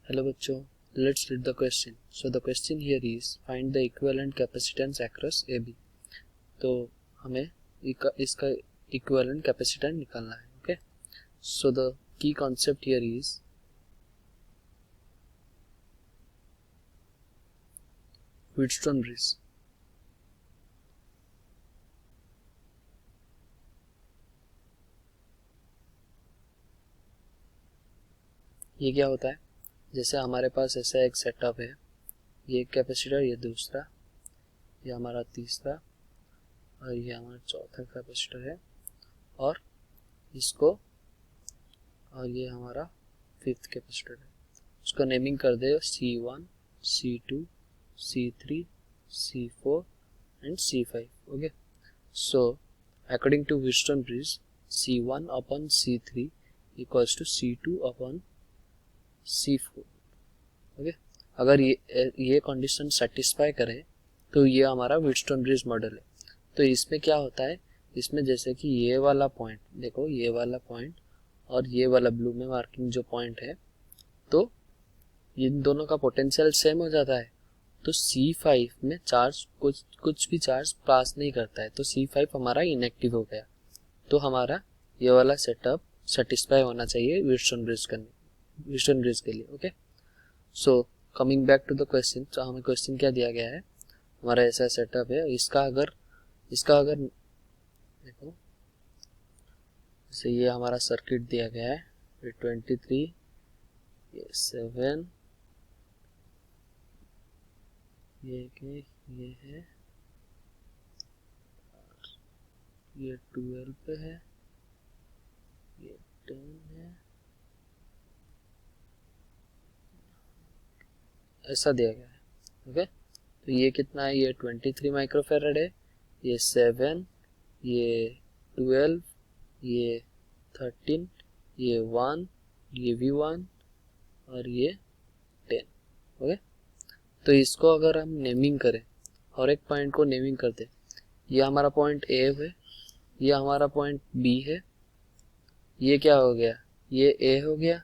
Hello बच्चों, let's read the question. So the question here is find the equivalent capacitance across A B. तो हमें इसका equivalent capacitance निकालना है. Okay, so the key concept here is Wheatstone bridge. ये क्या होता है? जैसे हमारे पास ऐसा एक सेटअप है, ये एक कैपेसिटर, ये दूसरा, ये हमारा तीसरा और ये हमारा चौथा कैपेसिटर है, और इसको और ये हमारा फिफ्थ कैपेसिटर है. उसको नेमिंग कर दे C1, C2, C3, C4 and C5. Okay, so according to Wheatstone bridge, C1 upon C3 equals to C2 upon C4. Okay, अगर ये कंडीशन सेटिस्फाई करे तो ये हमारा व्हीटस्टोन ब्रिज मॉडल है. तो इसमें क्या होता है, इसमें जैसे कि ये वाला पॉइंट देखो, ये वाला पॉइंट और ये वाला ब्लू में मार्किंग जो पॉइंट है, तो इन दोनों का पोटेंशियल सेम हो जाता है. तो C5 में चार्ज कुछ भी चार्ज पास नहीं करता है, तो C5 हमारा इनएक्टिव हो गया. तो हमारा ये वाला सेटअप सेटिस्फाई होना चाहिए व्हीटस्टोन ब्रिज के लिए. Okay, so coming back to the question. तो हमें क्वेश्चन क्या दिया गया है, हमारा ऐसा सेटअप है, इसका अगर देखो, जैसे ये हमारा सर्किट दिया गया है, ये 23, ये 7, ये है, ये 12 पे है, ये 10 है, ऐसा दिया गया है. ओके, तो ये कितना है, ये 23 माइक्रोफेरेड है, ये 7, ये 12, ये 13, ये 1, ये भी 1 और ये 10. ओके, तो इसको अगर हम नेमिंग करें और एक पॉइंट को नेमिंग कर दें, ये हमारा पॉइंट ए है, ये हमारा पॉइंट बी है, ये क्या हो गया, ये ए हो गया,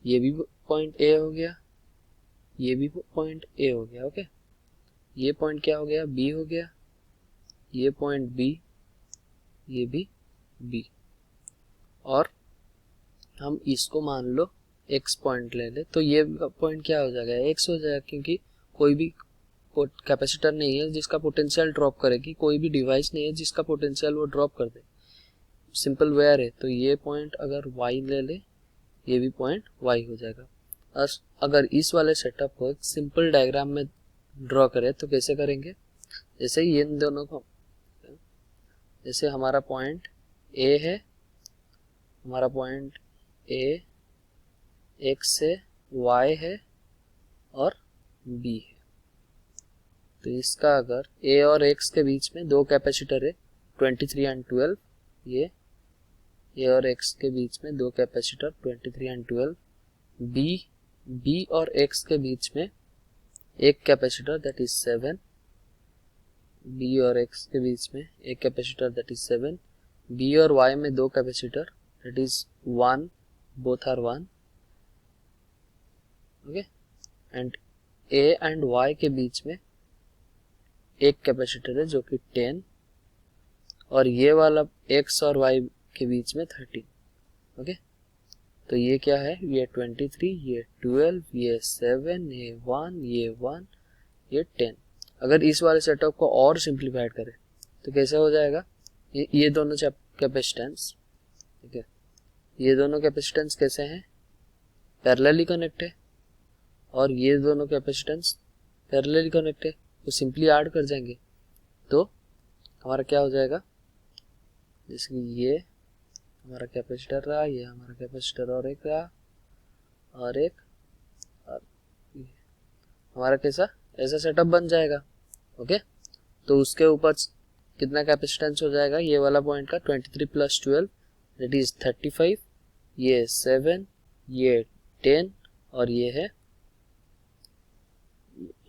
ये भी पॉइंट ए हो गया, ये भी पॉइंट ए हो गया. ओके, ये पॉइंट क्या हो गया, बी हो गया, ये पॉइंट बी, ये भी बी, और हम इसको मान लो एक्स पॉइंट ले ले, तो ये पॉइंट क्या हो जाएगा, एक्स हो जाएगा, क्योंकि कोई भी कैपेसिटर नहीं है जिसका पोटेंशियल ड्रॉप करेगी, कोई भी डिवाइस नहीं है जिसका पोटेंशियल वो ड्रॉप कर दे. सिंपल वेयर है, तो ये पॉइंट अगर वाई ले ले, ये भी पॉइंट वाई हो जाएगा. अगर इस वाले सेटअप को एक सिंपल डायग्राम में ड्रॉ करें तो कैसे करेंगे, जैसे ये इन दोनों को, जैसे हमारा पॉइंट ए है, हमारा पॉइंट ए एक्स से वाई है और बी है. तो इसका अगर ए और एक्स के बीच में दो कैपेसिटर है, 23 एंड 12, ये ए और एक्स के बीच में दो कैपेसिटर 23 एंड 12, बी और एक्स के बीच में एक कैपेसिटर दैट इज 7, बी और एक्स के बीच में एक कैपेसिटर दैट इज 7, बी और वाई में दो capacitor that is 1, both are 1. Okay, and A and Y के बीच में एक कैपेसिटर है जो कि 10, और ये वाला एक्स और वाई के बीच में 13. ओके, तो ये क्या है, ये 23, ये 12, ये 7, ये 1, ये 1, ये 10. अगर इस वाले सेटअप को और सिंप्लीफाइड करें तो कैसे हो जाएगा, ये दोनों कैपेसिटेंस, ठीक है, ये दोनों कैपेसिटेंस कैसे हैं, पैरेलली कनेक्ट है, और ये दोनों कैपेसिटेंस पैरेलली कनेक्ट है, तो सिंपली ऐड कर जाएंगे तो हमारा क्या हो जाएगा, जैसे कि ये हमारा कैपेसिटर रहा, ये हमारा कैपेसिटर और एक रहा, और एक, और हमारा कैसा ऐसा सेटअप बन जाएगा. ओके, तो उसके ऊपर कितना कैपेसिटेंस हो जाएगा, ये वाला पॉइंट का 23 + 12 दैट इज 35, ये 7, ये 10 और ये है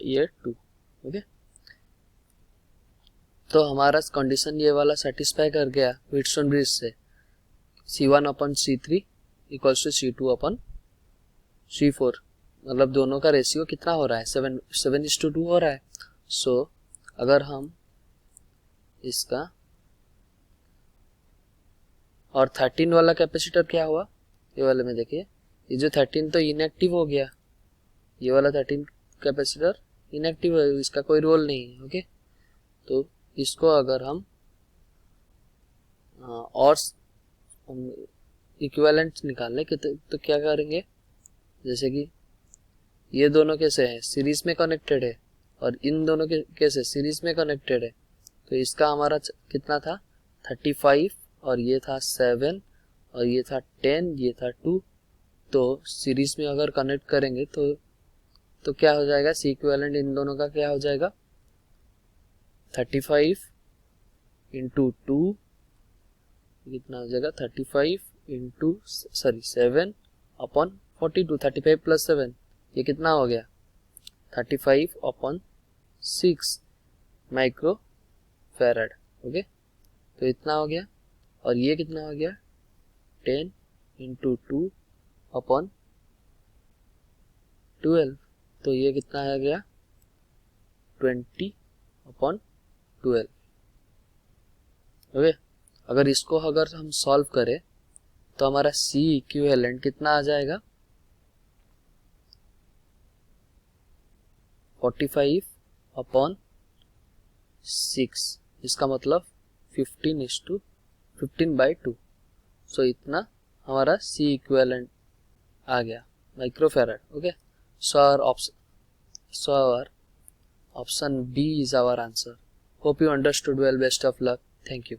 ये 2. ओके, तो हमारा कंडीशन ये वाला सेटिस्फाई कर गया व्हीटस्टोन ब्रिज से. C1 upon C3 equals to C2 upon C4. मतलब दोनों का रेशियो कितना हो रहा है, 7:2 हो रहा है। सो अगर हम इसका और 13 वाला कैपेसिटर क्या हुआ, ये वाले में देखिए, ये जो 13 तो इनएक्टिव हो गया, ये वाला 13 कैपेसिटर इनएक्टिव है, इसका कोई रोल नहीं है। ओके, तो इसको अगर हम और इक्विवेलेंट निकालने के तो क्या करेंगे, जैसे कि ये दोनों कैसे हैं, सीरीज में कनेक्टेड है, और इन दोनों के कैसे सीरीज में कनेक्टेड है, तो इसका हमारा कितना था 35, और ये था 7, और ये था 10, ये था 2। तो सीरीज में अगर कनेक्ट करेंगे तो क्या हो जाएगा, सी इक्विवेलेंट इन दोनों का क्या हो जाएगा, 35 इंटू 2 कितना हो जाएगा, 35 इंटू 7 अपॉन 42, 35 प्लस 7 ये कितना हो गया, 35 अपॉन 6 माइक्रो फैराड। ओके, तो इतना हो गया, और ये कितना हो गया, 10 इंटू 2 अपॉन 12, तो ये कितना आ गया, 20 अपॉन 12। ओके, अगर इसको अगर हम सॉल्व करें तो हमारा सी इक्विवेलेंट कितना आ जाएगा, 45 अपॉन 6, इसका मतलब 15:2। सो इतना हमारा सी इक्विवेलेंट आ गया microfarad. Okay, so our option B is our answer. Hope you understood well. Best of luck. Thank you.